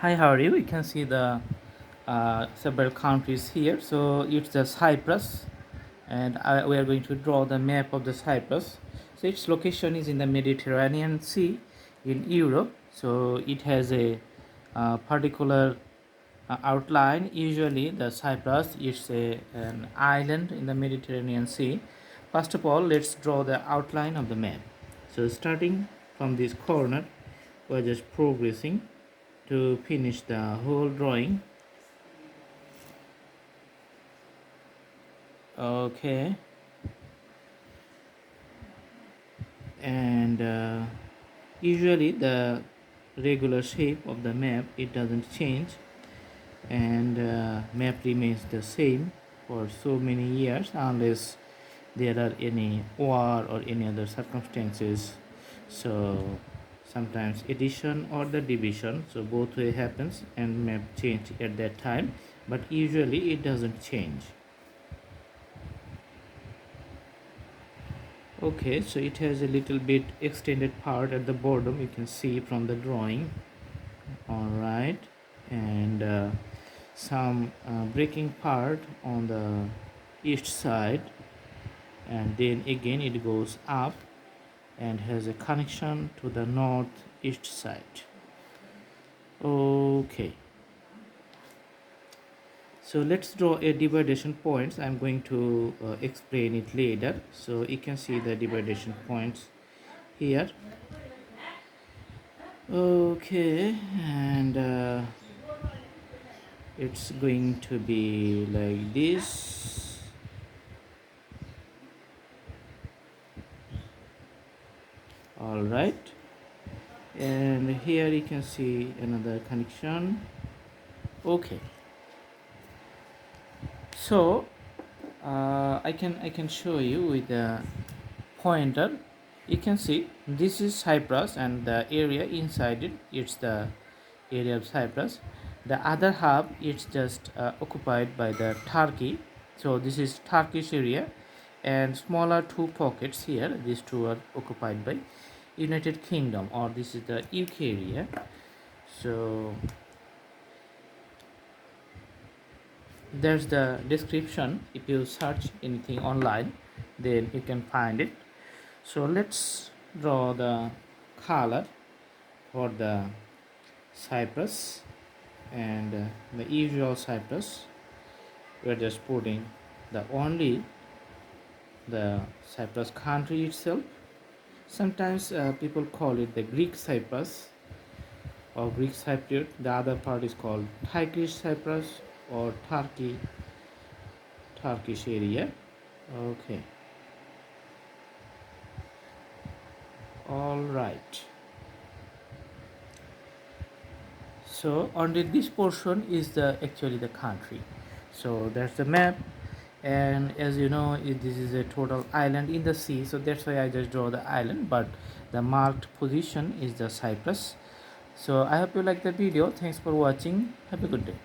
Hi, how are you? You can see the several countries here. So it's the Cyprus, and we are going to draw the map of the Cyprus. So its location is in the Mediterranean Sea in Europe. So it has a particular outline. Usually, the Cyprus is an island in the Mediterranean Sea. First of all, let's draw the outline of the map. So starting from this corner, we're just progressing to finish the whole drawing. Okay, and usually the regular shape of the map, it doesn't change, and map remains the same for so many years unless there are any war or any other circumstances. So sometimes addition or the division, so both way happens and map change at that time, but usually it doesn't change. Okay, so it has a little bit extended part at the bottom, you can see from the drawing. All right, and some breaking part on the east side, and then again it goes up and has a connection to the northeast side. Okay, so let's draw a dividation points. I'm going to explain it later. So you can see the dividation points here. Okay, and it's going to be like this. All right, and here you can see another connection. Okay, so I can show you with the pointer. You can see this is Cyprus, and the area inside it, it's the area of Cyprus. The other half is just occupied by the Turkey. So this is Turkish area, and smaller two pockets here. These two are occupied by United Kingdom, or this is the UK area. So there's the description. If you search anything online, then you can find it. So let's draw the color for the Cyprus, and the usual Cyprus, we're just putting the only the Cyprus country itself. Sometimes people call it the Greek Cyprus or Greek Cypriot. The other part is called Turkish Cyprus or Turkish area. Okay, all right. So under this portion is the actually the country. So that's the map, and as you know, this is a total island in the sea, so that's why I just draw the island, but the marked position is the Cyprus. So I hope you like the video. Thanks for watching. Have a good day.